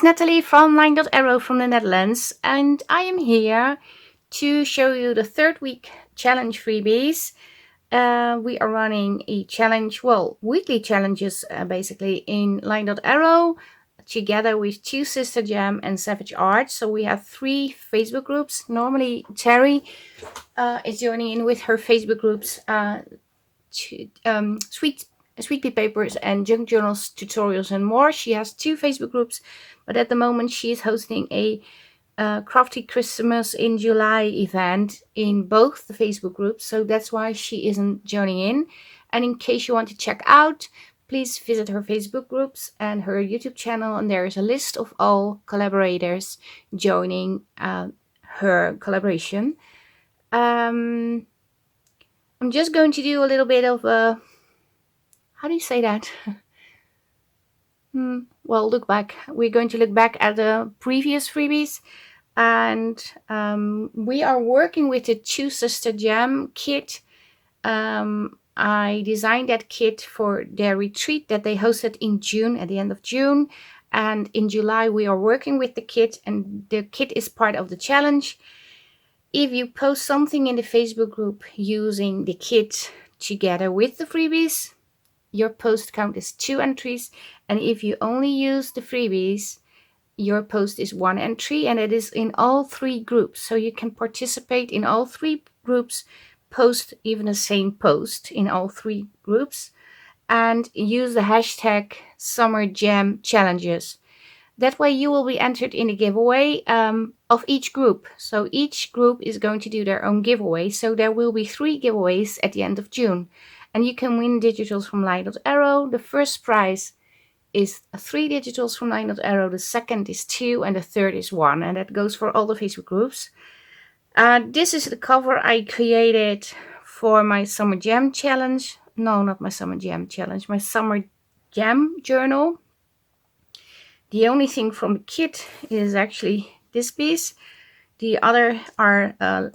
Nathalie from LineDotArrow from the Netherlands, and I am here to show you the third week challenge freebies. We are running a challenge, well, weekly challenges basically in LineDotArrow together with Two Sister Jam and Savageart. So we have 3 Facebook groups. Normally Terry is joining in with her Facebook groups, Sweet Pea Papers and Junk Journals, Tutorials and More. She has 2 Facebook groups, but at the moment she is hosting a Crafty Christmas in July event in both the Facebook groups, so that's why she isn't joining in. And in case you want to check out, please visit her Facebook groups and her YouTube channel, and there is a list of all collaborators joining her collaboration. I'm just going to do a little bit of a, how do you say that? Well, look back. We're going to look back at the previous freebies. And we are working with the Two Sister Jam kit. I designed that kit for their retreat that they hosted in June, at the end of June. And in July, we are working with the kit, and the kit is part of the challenge. If you post something in the Facebook group using the kit together with the freebies, your post count is 2 entries. And if you only use the freebies, your post is 1 entry, and it is in all 3 groups. So you can participate in all 3 groups, post even the same post in all 3 groups, and use the hashtag Summer Jam Challenges. That way you will be entered in a giveaway of each group. So each group is going to do their own giveaway. So there will be 3 giveaways at the end of June. And you can win digitals from LineDotArrow. The first prize is 3 digitals from LineDotArrow, the second is 2, and the third is 1. And that goes for all the Facebook groups. This is the cover I created for my Summer Jam Challenge. No, not my Summer Jam Challenge, my Summer Jam Journal. The only thing from the kit is actually this piece. The other are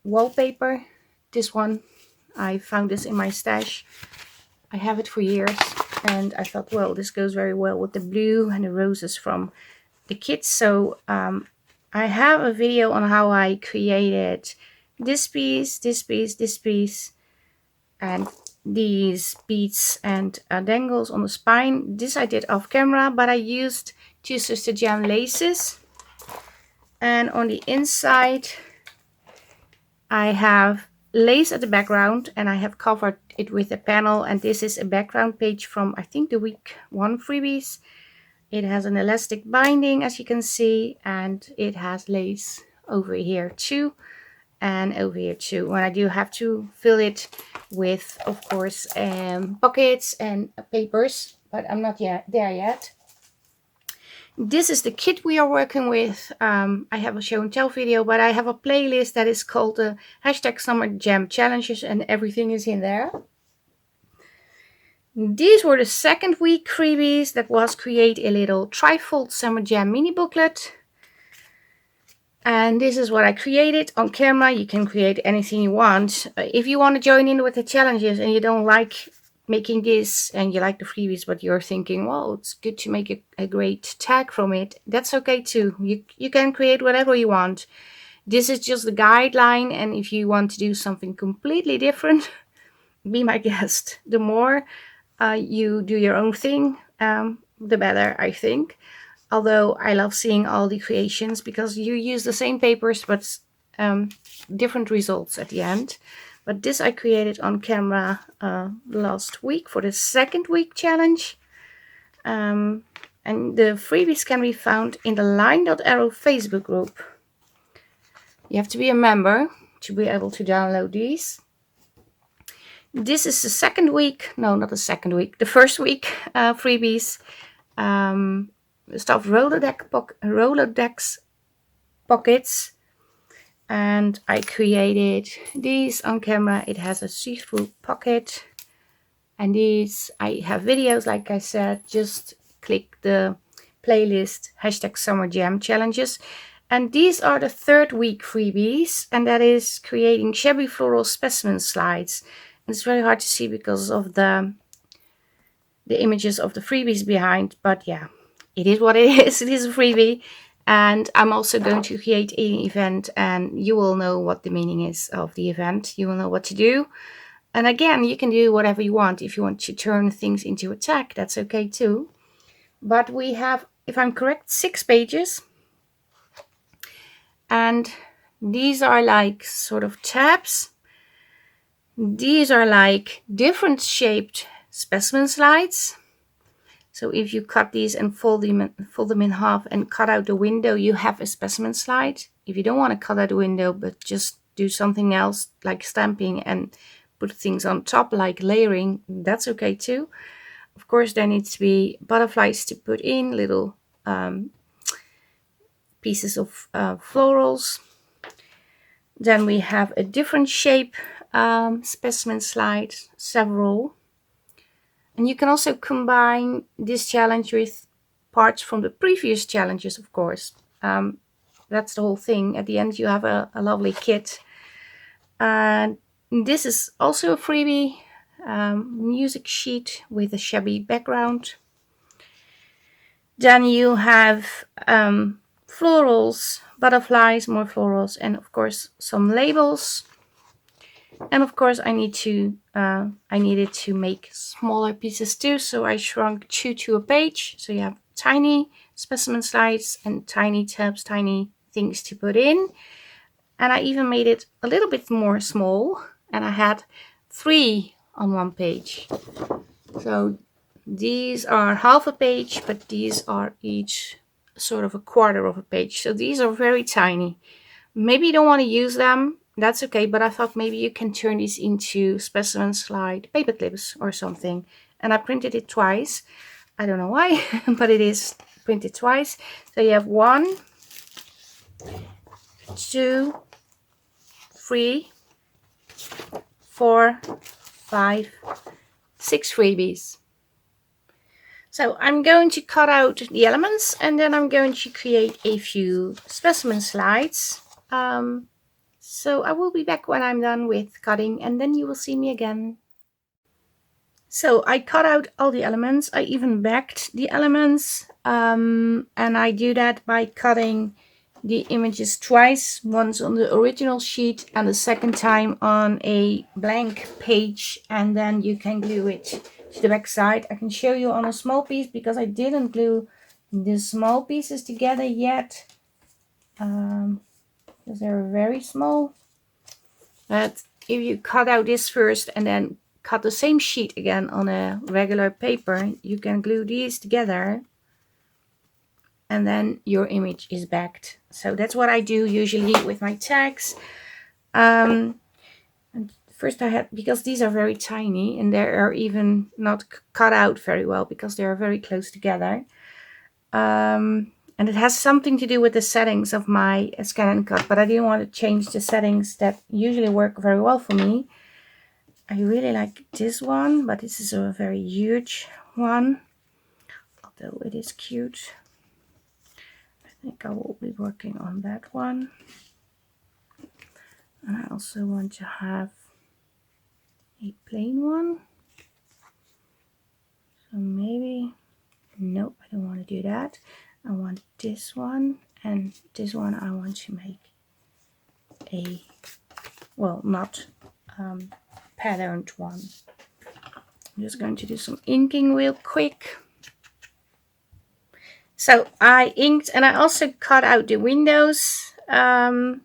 wallpaper. This one, I found this in my stash. I have it for years, and I thought, well, this goes very well with the blue and the roses from the kit. So I have a video on how I created this piece, this piece, this piece, and these beads and dangles on the spine. This I did off camera, but I used Two Sister Jam laces. And on the inside, I have lace at the background, and I have covered it with a panel. And this is a background page from, I think, the week 1 freebies. It has an elastic binding, as you can see, and it has lace over here too, and over here too. And I do have to fill it with, of course, pockets and papers, but I'm not yet there yet. This is the kit we are working with. I have a show and tell video, but I have a playlist that is called the hashtag Summer Jam Challenges, and everything is in there. These were the second week freebies. That was create a little trifold Summer Jam mini booklet. And this is what I created on camera. You can create anything you want. If you want to join in with the challenges and you don't like making this and you like the freebies, but you're thinking, well, it's good to make a great tag from it, that's okay too. You can create whatever you want. This is just the guideline, and if you want to do something completely different, be my guest. The more you do your own thing, the better, I think. Although I love seeing all the creations, because you use the same papers but different results at the end. But this I created on camera last week for the second week challenge. And the freebies can be found in the LineDotArrow Facebook group. You have to be a member to be able to download these. This is the second week, no, not the second week, the first week freebies. Stuffed Rolodex pockets. And I created these on camera. It has a see-through pocket. And these, I have videos, like I said. Just click the playlist, hashtag Summer Jam Challenges. And these are the third week freebies. And that is creating shabby floral specimen slides. And it's very hard to see because of the images of the freebies behind. But yeah, it is what it is. It is a freebie. And I'm also going to create an event, and you will know what the meaning is of the event. You will know what to do. And again, you can do whatever you want. If you want to turn things into a tag, that's okay too. But we have, if I'm correct, 6 pages. And these are like sort of tabs. These are like different shaped specimen slides. So if you cut these and fold them in half and cut out the window, you have a specimen slide. If you don't want to cut out the window, but just do something else like stamping and put things on top like layering, that's okay too. Of course, there needs to be butterflies to put in, little pieces of florals. Then we have a different shape specimen slide, several. And you can also combine this challenge with parts from the previous challenges, of course. That's the whole thing. At the end, you have a lovely kit. And this is also a freebie music sheet with a shabby background. Then you have florals, butterflies, more florals, and of course some labels. And of course I needed to make smaller pieces too, so I shrunk 2 to a page. So you have tiny specimen slides and tiny tabs, tiny things to put in. And I even made it a little bit more small, and I had 3 on one page. So these are half a page, but these are each sort of a quarter of a page. So these are very tiny. Maybe you don't want to use them. That's okay, but I thought maybe you can turn these into specimen slide paper clips or something. And I printed it twice. I don't know why, but it is printed twice. So you have 1, 2, 3, 4, 5, 6 freebies. So I'm going to cut out the elements, and then I'm going to create a few specimen slides. So I will be back when I'm done with cutting, and then you will see me again. So I cut out all the elements. I even backed the elements, and I do that by cutting the images twice, once on the original sheet and the second time on a blank page, and then you can glue it to the back side. I can show you on a small piece because I didn't glue the small pieces together yet, because they're very small. But if you cut out this first and then cut the same sheet again on a regular paper, you can glue these together, and then your image is backed. So that's what I do usually with my tags. And first I had, because these are very tiny and they are even not cut out very well because they are very close together. And it has something to do with the settings of my scan and cut, but I didn't want to change the settings that usually work very well for me. I really like this one, but this is a very huge one, although it is cute. I think I will be working on that one. And I also want to have a plain one. So maybe, nope, I don't want to do that. I want this one, and this one I want to make a, well, not patterned one. I'm just going to do some inking real quick. So I inked, and I also cut out the windows. I'm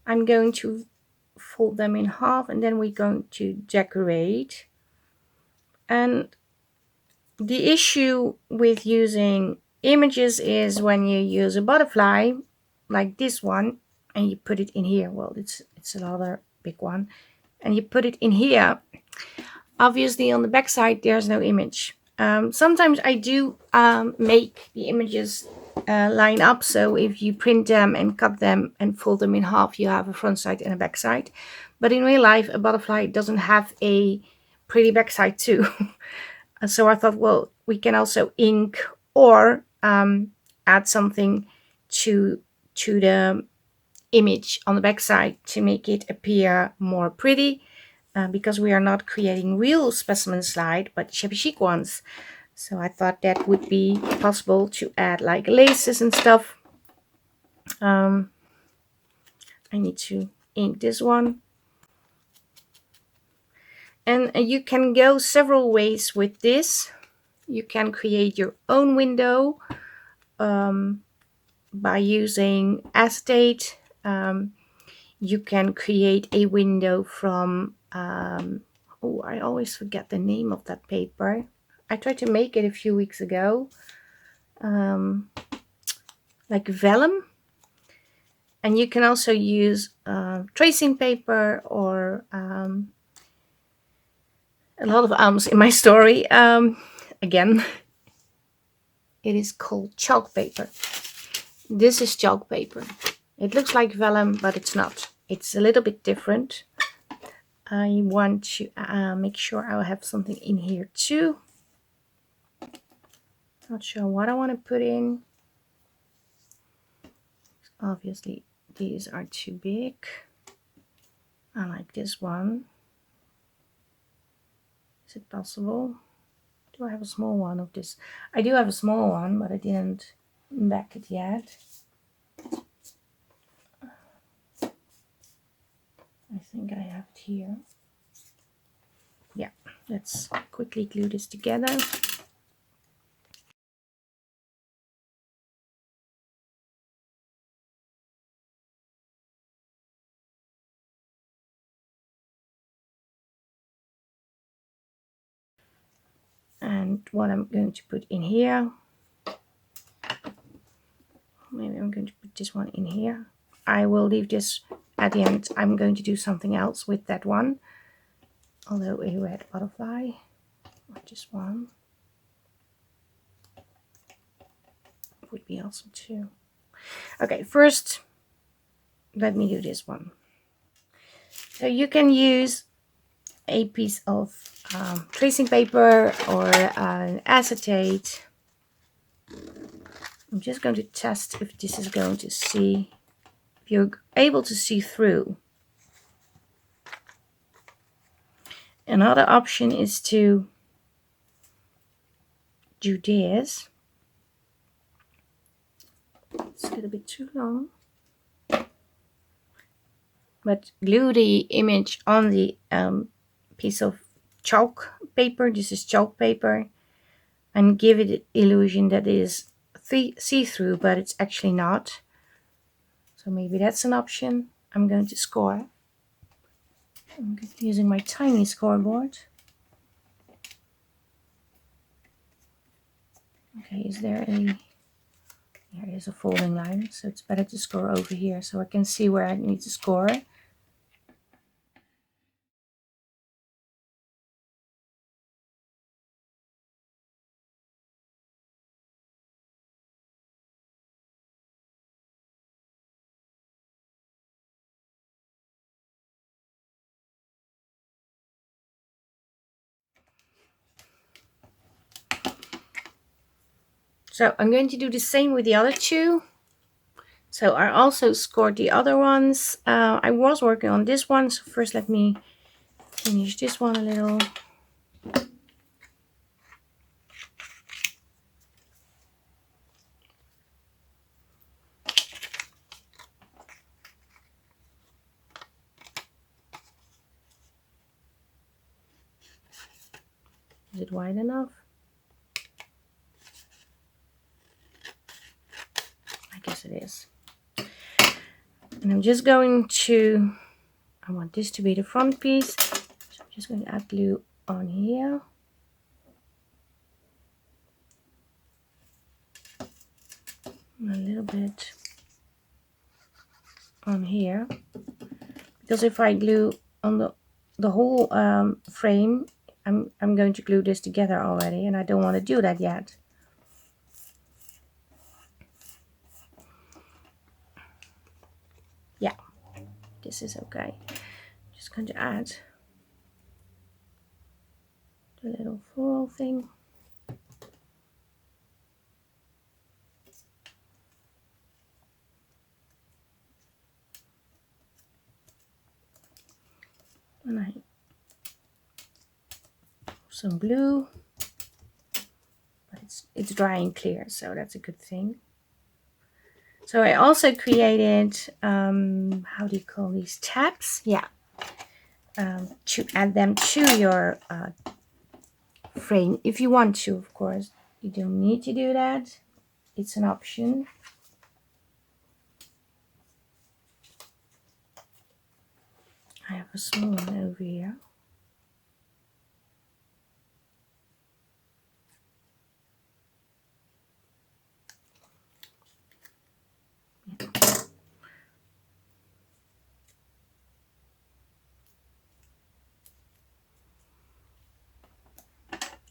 going to fold them in half, and then we're going to decorate. And the issue with using images is when you use a butterfly like this one and you put it in here, well, it's a rather big one, and you put it in here, obviously on the back side there's no image. Sometimes I do make the images line up, so if you print them and cut them and fold them in half, you have a front side and a back side. But in real life a butterfly doesn't have a pretty back side too. So I thought, well, we can also ink or add something to the image on the back side to make it appear more pretty, because we are not creating real specimen slide but shabby chic ones. So I thought that would be possible to add like laces and stuff. I need to ink this one. And you can go several ways with this. You can create your own window by using acetate. You can create a window from, oh, I always forget the name of that paper. I tried to make it a few weeks ago. Like vellum. And you can also use tracing paper or a lot of ums in my story. Again, it is called chalk paper. This is chalk paper. It looks like vellum, but it's not. It's a little bit different. I want to make sure I'll have something in here too. Not sure what I want to put in. Obviously, these are too big. I like this one. Is it possible? Do I have a small one of this? I do have a small one, but I didn't back it yet. I think I have it here. Yeah, let's quickly glue this together. And what I'm going to put in here, maybe I'm going to put this one in here. I will leave this at the end. I'm going to do something else with that one. Although a red butterfly, or just one, would be awesome too. Okay, first, let me do this one. So you can use a piece of tracing paper or acetate. I'm just going to test if this is going to see, if you're able to see through. Another option is to do this. It's a little bit too long. But glue the image on the piece of chalk paper. This is chalk paper. And give it the illusion that it is see-through, but it's actually not. So maybe that's an option. I'm going to score. I'm using my tiny scoreboard. Okay, is there a... There is a folding line, so it's better to score over here so I can see where I need to score. So I'm going to do the same with the other two. So I also scored the other ones. I was working on this one, so first let me finish this one a little. Is it wide enough? I guess it is. And I'm just going to, I want this to be the front piece, so I'm just going to add glue on here. And a little bit on here. Because if I glue on the whole frame, I'm going to glue this together already, and I don't want to do that yet. Yeah, this is okay. Just going to add the little floral thing. And I some glue. it's dry and clear, so that's a good thing. So I also created, how do you call these, tabs? Yeah, to add them to your frame if you want to, of course. You don't need to do that. It's an option. I have a small one over here.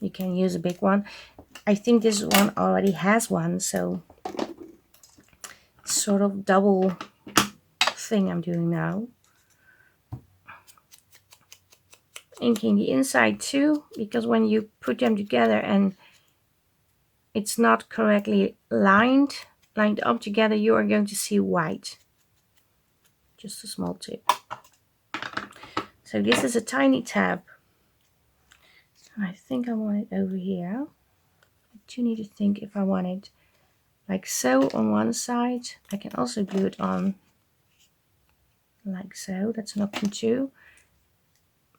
You can use a big one. I think this one already has one, so it's sort of double thing I'm doing now. Inking the inside too, because when you put them together and it's not correctly lined up together, you are going to see white. Just a small tip. So this is a tiny tab. I think I want it over here. I do need to think if I want it like so on one side. I can also glue it on like so. That's an option too.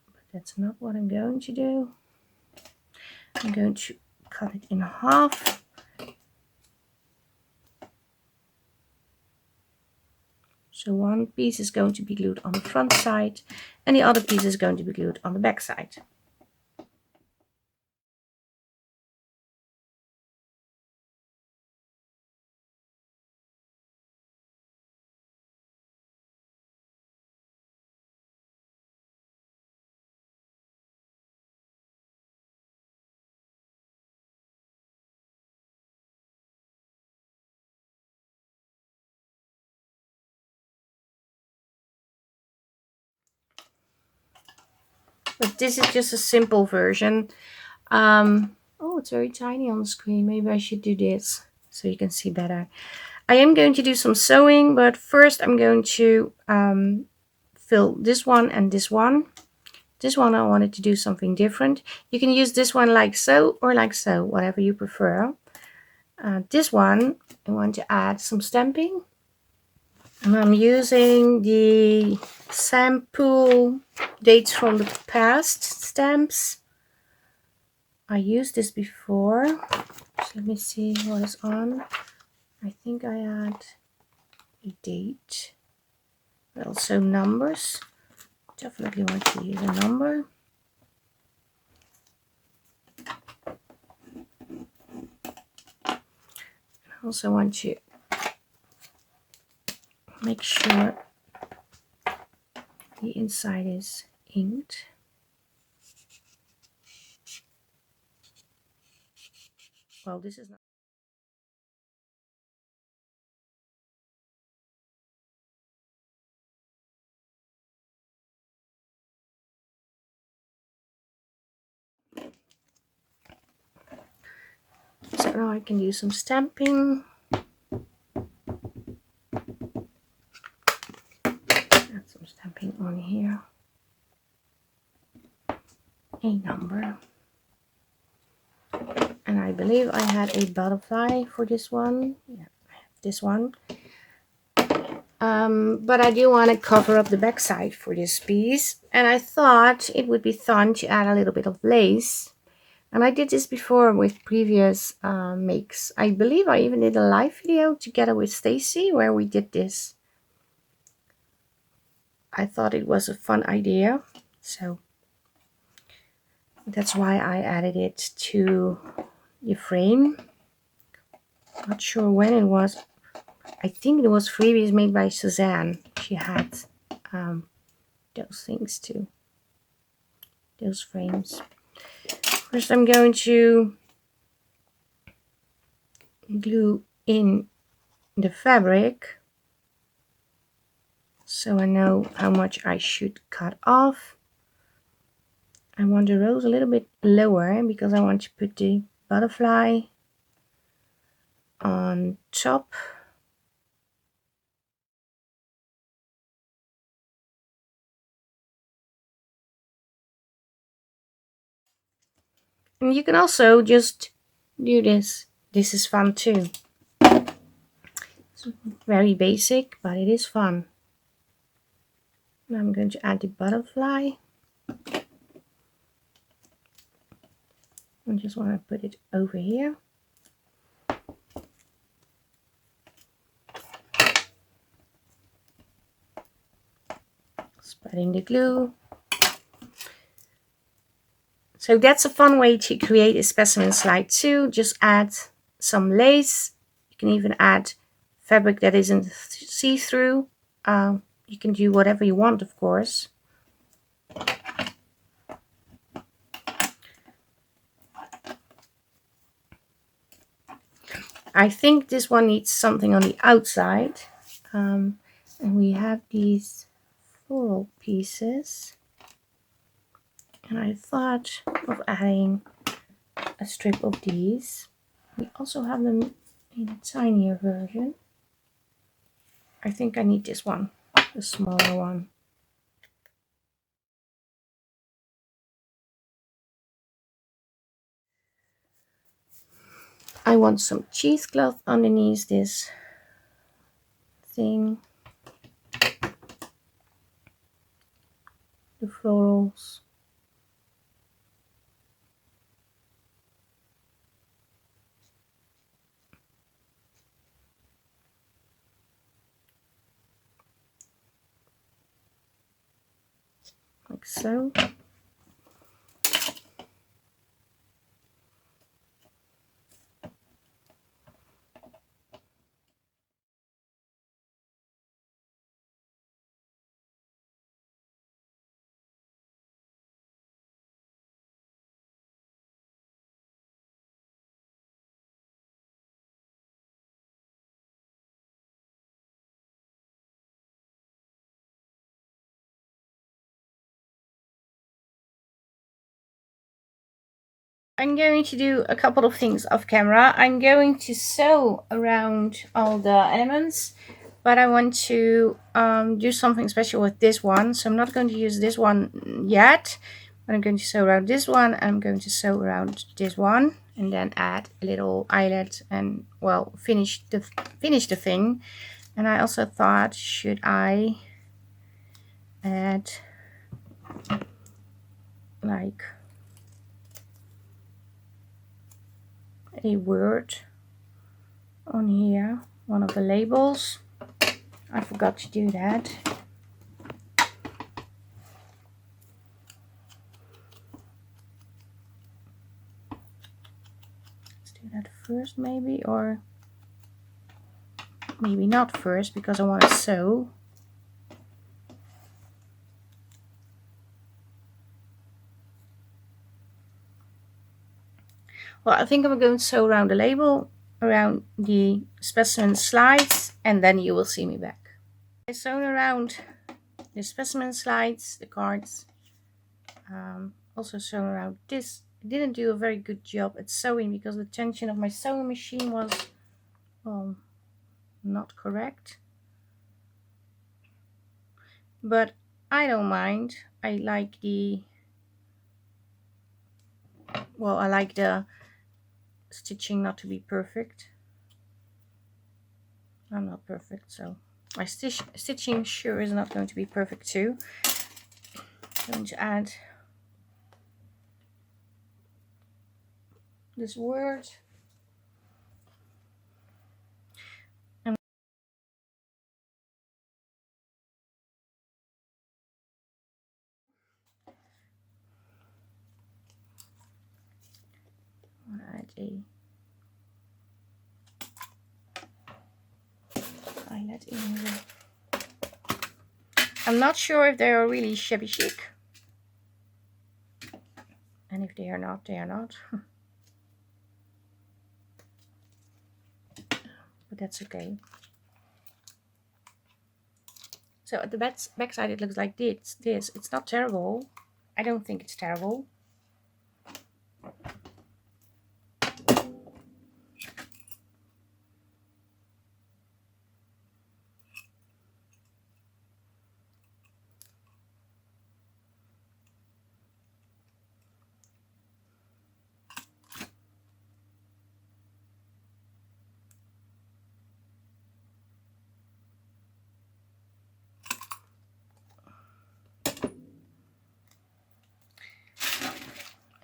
But that's not what I'm going to do. I'm going to cut it in half. So one piece is going to be glued on the front side and the other piece is going to be glued on the back side. But this is just a simple version. Oh, it's very tiny on the screen. Maybe I should do this so you can see better. I am going to do some sewing, but first I'm going to fill this one and this one. This one I wanted to do something different. You can use this one like so or like so, whatever you prefer. This one I want to add some stamping. And I'm using the sample dates from the past stamps. I used this before. So let me see what is on. I think I add a date, but also numbers. Definitely want to use a number. I also want to make sure the inside is inked. Well, this is not. So now I can do some stamping. Add some stamping on here. A number. And I believe I had a butterfly for this one. Yeah, I have this one. But I do want to cover up the back side for this piece. And I thought it would be fun to add a little bit of lace. And I did this before with previous makes. I believe I even did a live video together with Stacy where we did this. I thought it was a fun idea. So that's why I added it to the frame. Not sure when it was. I think it was Freebies made by Suzanne. She had those things too. Those frames. First I'm going to glue in the fabric so I know how much I should cut off. I want the rows a little bit lower because I want to put the butterfly on top. And you can also just do this this is fun too. It's very basic, but it is fun. Now I'm going to add the butterfly. I just want to put it over here. Spreading the glue. So that's a fun way to create a specimen slide too. Just add some lace. You can even add fabric that isn't see-through. You can do whatever you want, of course. I think this one needs something on the outside. And we have these floral pieces. And I thought of adding a strip of these. We also have them in a tinier version. I think I need this one, the smaller one. I want some cheesecloth underneath this thing. The florals. Like so. I'm going to do a couple of things off camera. I'm going to sew around all the elements, but I want to do something special with this one. So I'm not going to use this one yet, but I'm going to sew around this one. I'm going to sew around this one and then add a little eyelet and, well, finish the thing. And I also thought, should I add like a word on here, one of the labels. I forgot to do that. Let's do that first maybe, or maybe not first because I want to sew. Well, I think I'm going to sew around the label, around the specimen slides, and then you will see me back. I sewn around the specimen slides, the cards, also sewn around this. I didn't do a very good job at sewing because the tension of my sewing machine was, well, not correct. But I don't mind. I like the, well, I like the stitching not to be perfect. I'm not perfect, so my stitching sure is not going to be perfect too. I'm going to add this word. And I'm going to add a eyelet in here. I'm not sure if they are really shabby chic. And if they are not, they are not. But that's okay. So at the back side it looks like this. It's not terrible. I don't think it's terrible.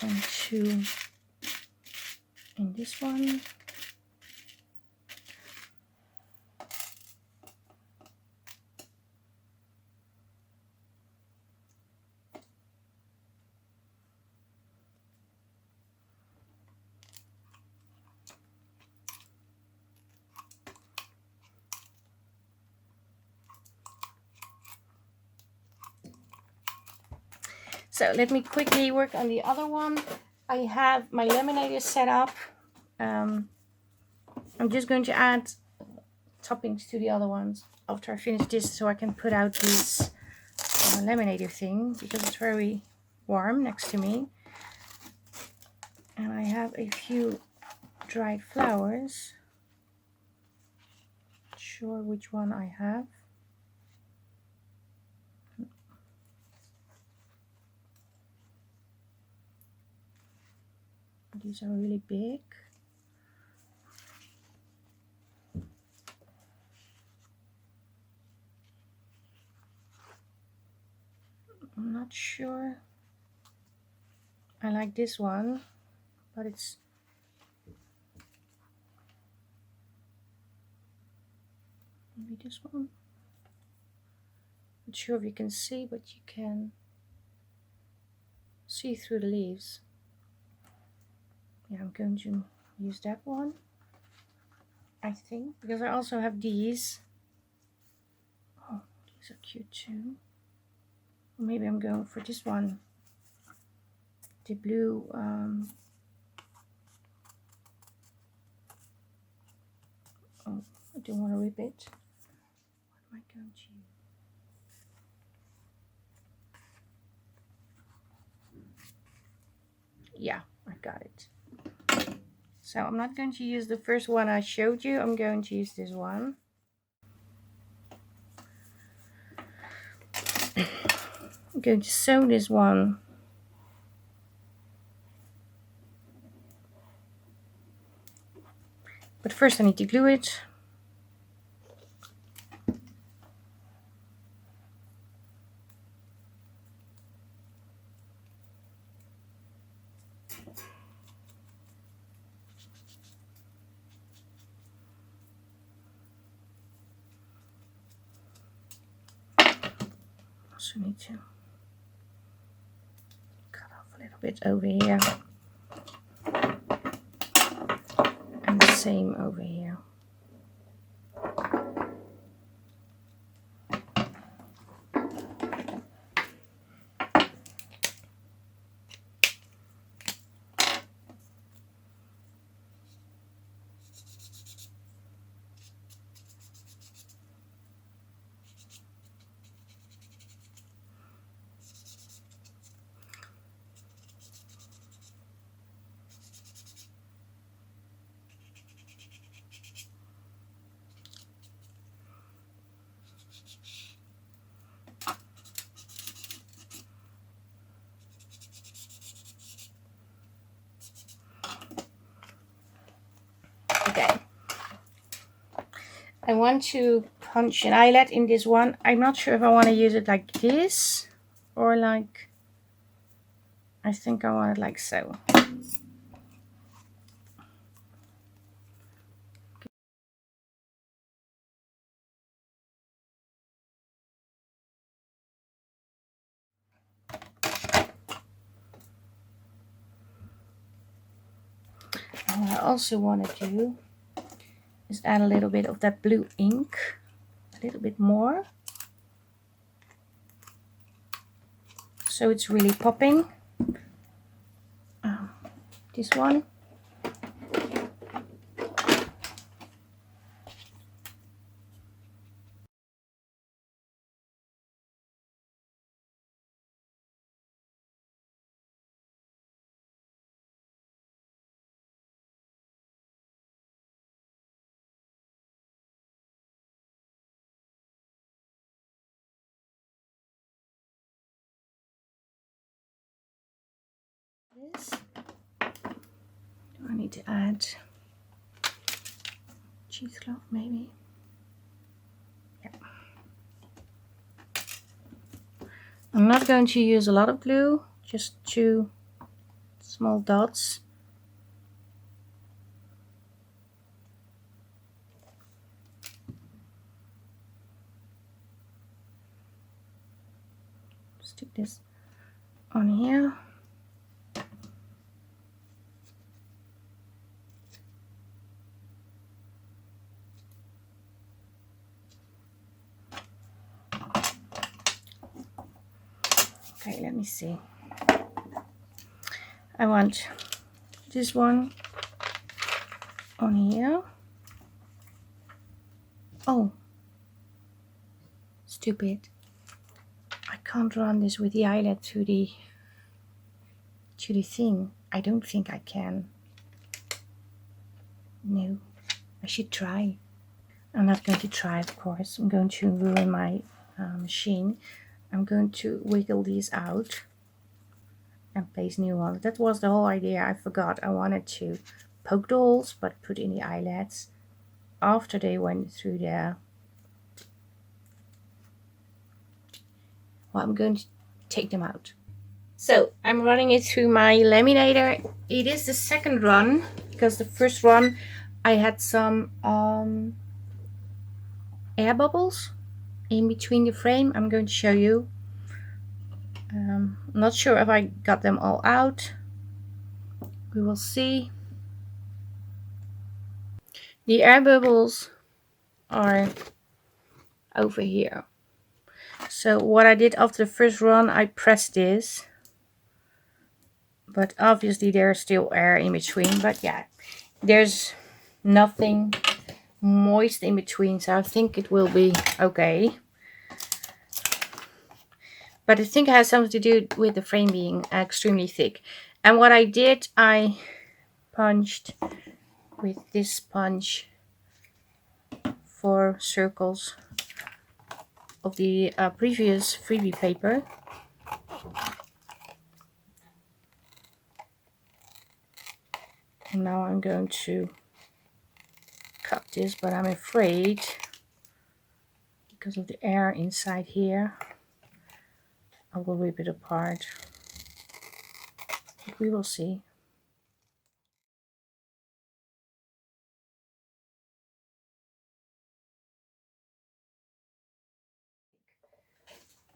and 2 in this one. So let me quickly work on the other one. I have my laminator set up. I'm just going to add toppings to the other ones after I finish this, so I can put out this laminator thing because it's very warm next to me. And I have a few dried flowers. Not sure which one I have. These are really big. I'm not sure. I like this one, but it's maybe this one. Not sure if you can see, but you can see through the leaves. Yeah, I'm going to use that one, I think, because I also have these. Oh, these are cute too. Maybe I'm going for this one, the blue. Oh, I don't want to rip it. What am I going to use? Yeah, I got it. So I'm not going to use the first one I showed you. I'm going to use this one. I'm going to sew this one. But first I need to glue it. Also need to cut off a little bit over here. And the same over here. Okay. I want to punch an eyelet in this one. I'm not sure if I want to use it like this or like, I think I want it like so. And what I also want to do is add a little bit of that blue ink, a little bit more, so it's really popping. This one. This. Do I need to add cheesecloth maybe? Yeah. I'm not going to use a lot of glue, just 2 small dots. Stick this on here. Okay, let me see. I want this one on here. Oh, stupid. I can't run this with the eyelet to the thing. I don't think I can. No, I should try. I'm not going to try, of course. I'm going to ruin my machine. I'm going to wiggle these out and place new ones. That was the whole idea. I forgot. I wanted to poke the holes but put in the eyelets after they went through there. Well, I'm going to take them out. So I'm running it through my laminator. It is the second run because the first run I had some air bubbles in between the frame. I'm going to show you. I'm not sure if I got them all out. We will see. The air bubbles are over here. So what I did after the first run, I pressed this, but obviously there's still air in between. But yeah, there's nothing moist in between, so I think it will be okay. But I think it has something to do with the frame being extremely thick. And what I did, I punched with this sponge 4 circles of the previous freebie paper. And now I'm going to cut this, but I'm afraid because of the air inside here I will rip it apart. But we will see.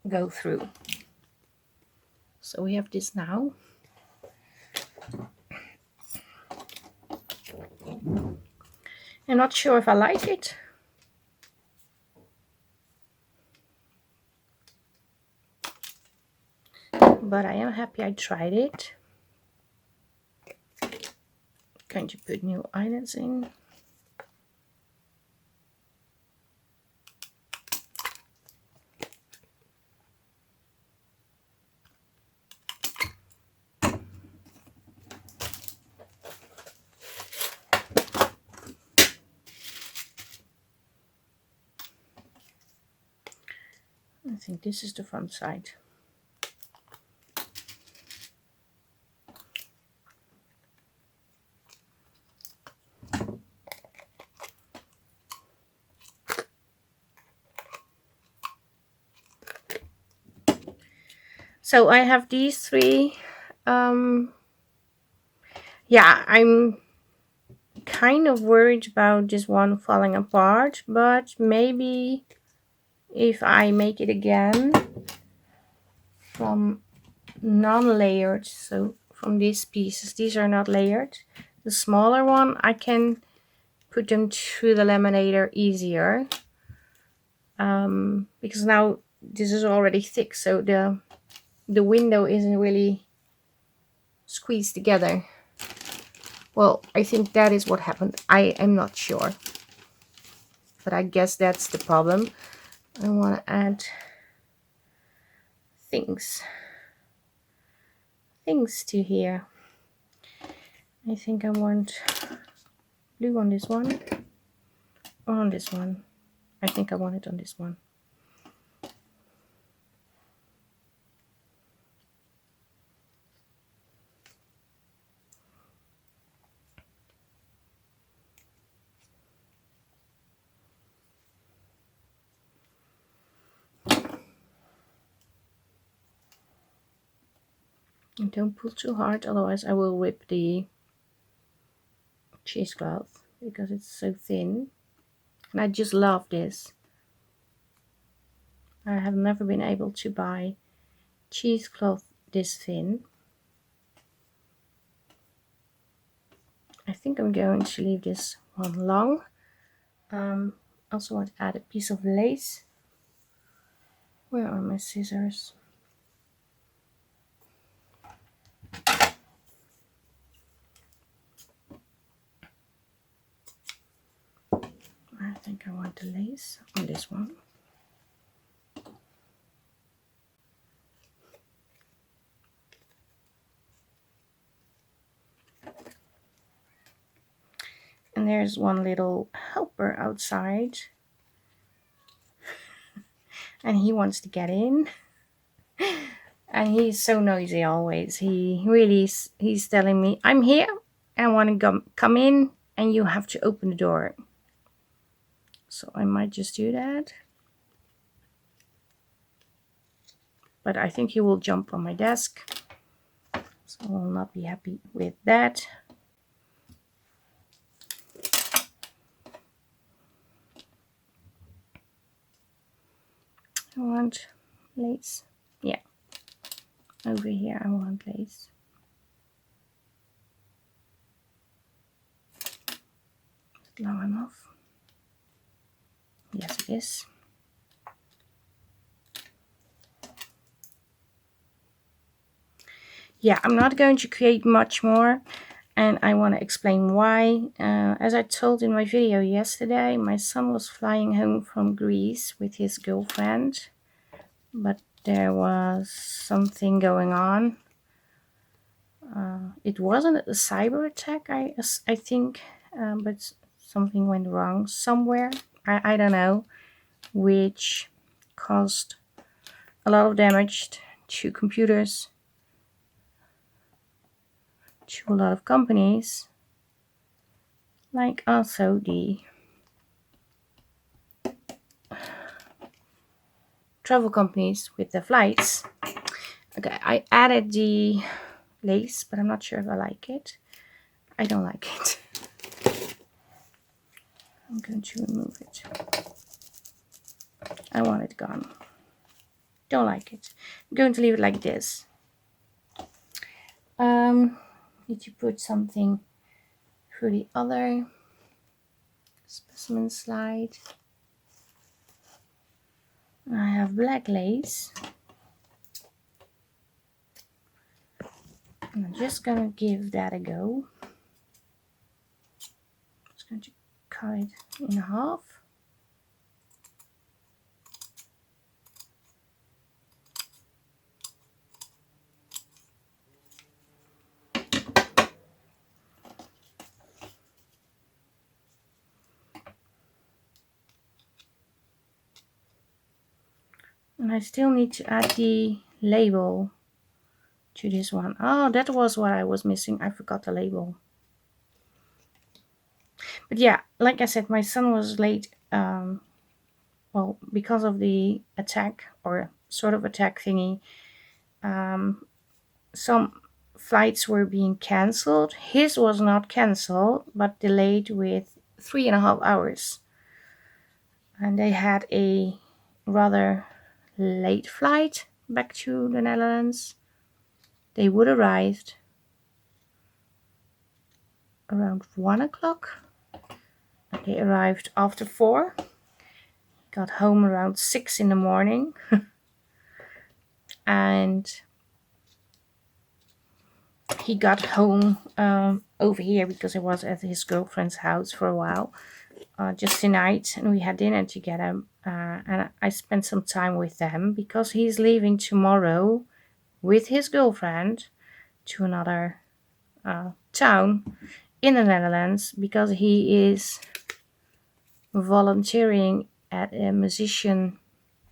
Go through. So we have this now. I'm not sure if I like it. But I am happy I tried it. Going to put new eyelets in. I think this is the front side. So I have these 3. Yeah, I'm kind of worried about this one falling apart, but maybe if I make it again from non-layered, so from these pieces, these are not layered, the smaller one, I can put them through the laminator easier, because now this is already thick, so the window isn't really squeezed together. Well, I think that is what happened. I am not sure, but I guess that's the problem. I want to add things to here. I think I want blue on this one or on this one. I think I want it on this one. And don't pull too hard, otherwise I will rip the cheesecloth because it's so thin. And I just love this. I have never been able to buy cheesecloth this thin. I think I'm going to leave this one long. Also want to add a piece of lace. Where are my scissors? I think I want the lace on this one. And there's one little helper outside. And he wants to get in. And he's so noisy always. He's telling me, I'm here, I want to come in, and you have to open the door. So I might just do that. But I think he will jump on my desk. So I will not be happy with that. I want lace. Yeah. Over here I want lace. Is it long enough? Yes, it is. Yeah, I'm not going to create much more, and I want to explain why. As I told in my video yesterday, my son was flying home from Greece with his girlfriend, but there was something going on. It wasn't a cyber attack, I think, but something went wrong somewhere. I don't know, which caused a lot of damage to computers, to a lot of companies, like also the travel companies with the flights. Okay, I added the lace, but I'm not sure if I like it. I don't like it. I'm going to remove it. I want it gone. Don't like it. I'm going to leave it like this. Need to put something for the other specimen slide. I have black lace. And I'm just gonna give that a go. Just going to cut it in half. And I still need to add the label to this one. Oh, that was what I was missing. I forgot the label. But yeah, like I said, my son was late. Well, because of the attack, or sort of attack thingy, some flights were being cancelled. His was not cancelled, but delayed with 3.5 hours. And they had a rather late flight back to the Netherlands. They would arrive around 1 o'clock. They arrived after 4. Got home around 6 in the morning. And he got home over here because I was at his girlfriend's house for a while. Just tonight, and we had dinner together. And I spent some time with them because he's leaving tomorrow with his girlfriend to another town in the Netherlands, because he is volunteering at a musician,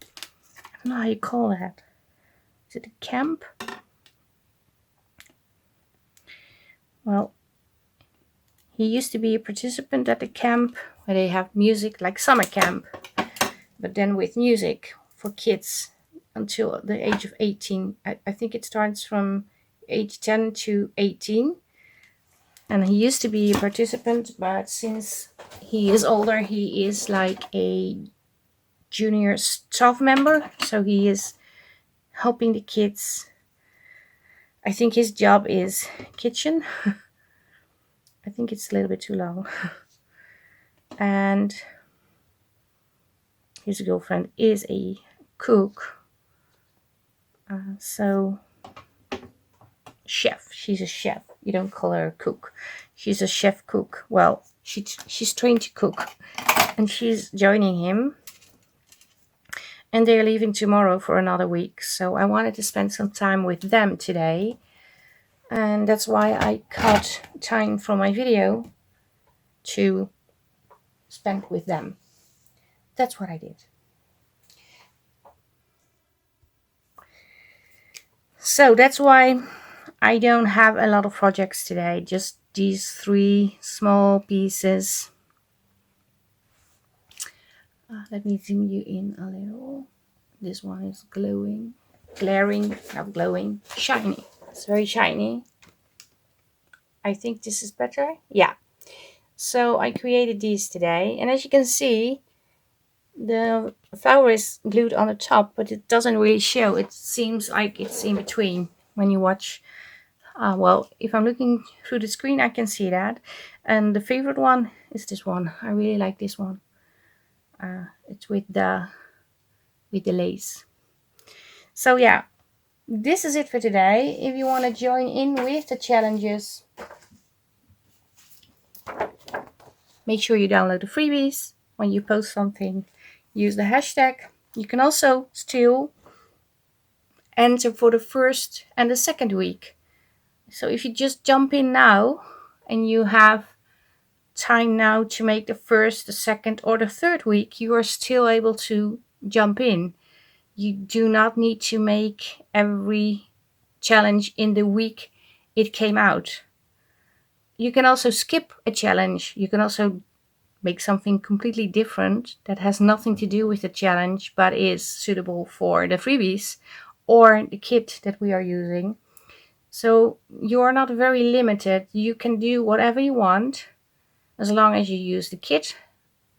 I don't know how you call that. Is it a camp? Well, he used to be a participant at the camp where they have music, like summer camp, but then with music for kids until the age of 18. I think it starts from age 10 to 18. And he used to be a participant, but since he is older, he is like a junior staff member. So he is helping the kids. I think his job is kitchen. I think it's a little bit too long. And his girlfriend is a cook. So chef. She's a chef. You don't call her a cook. She's a chef cook. Well, she's trained to cook. And she's joining him. And they're leaving tomorrow for another week. So I wanted to spend some time with them today. And that's why I cut time from my video to spend with them. That's what I did. So that's why I don't have a lot of projects today. Just these 3 small pieces. Let me zoom you in a little. This one is glowing. Glaring, not glowing. Shiny. It's very shiny. I think this is better. Yeah. So I created these today. And as you can see, the flower is glued on the top, but it doesn't really show. It seems like it's in between when you watch. Well, if I'm looking through the screen, I can see that. And the favorite one is this one. I really like this one. It's with the lace. So yeah, this is it for today. If you want to join in with the challenges, make sure you download the freebies. When you post something, use the hashtag. You can also still enter for the first and the second week. So if you just jump in now and you have time now to make the first, the second, or the third week, you are still able to jump in. You do not need to make every challenge in the week it came out. You can also skip a challenge. You can also make something completely different that has nothing to do with the challenge but is suitable for the freebies or the kit that we are using. So you are not very limited. You can do whatever you want as long as you use the kit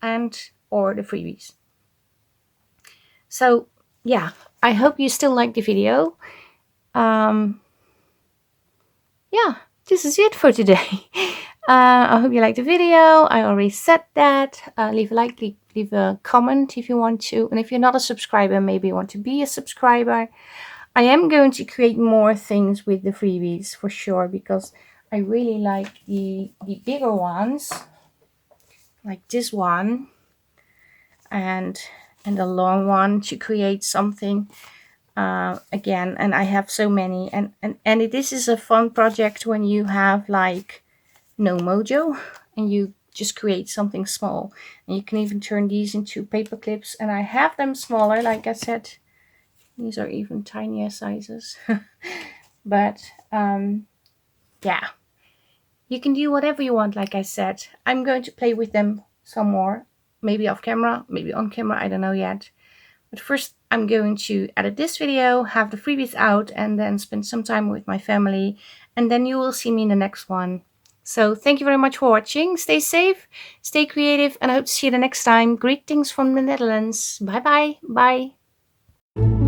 and or the freebies. So yeah, I hope you still like the video. Yeah, this is it for today. I hope you liked the video. I already said that. Leave a like, leave a comment if you want to. And if you're not a subscriber, maybe you want to be a subscriber. I am going to create more things with the freebies for sure, because I really like the bigger ones, like this one, and the long one, to create something again. And I have so many, and this is a fun project when you have like no mojo and you just create something small. And you can even turn these into paper clips, and I have them smaller, like I said. These are even tinier sizes. But yeah, you can do whatever you want, like I said. I'm going to play with them some more, maybe off camera, maybe on camera, I don't know yet. But first I'm going to edit this video, have the freebies out, and then spend some time with my family, and then you will see me in the next one. So thank you very much for watching. Stay safe, stay creative, and I hope to see you the next time. Greetings from the Netherlands. Bye bye. Bye.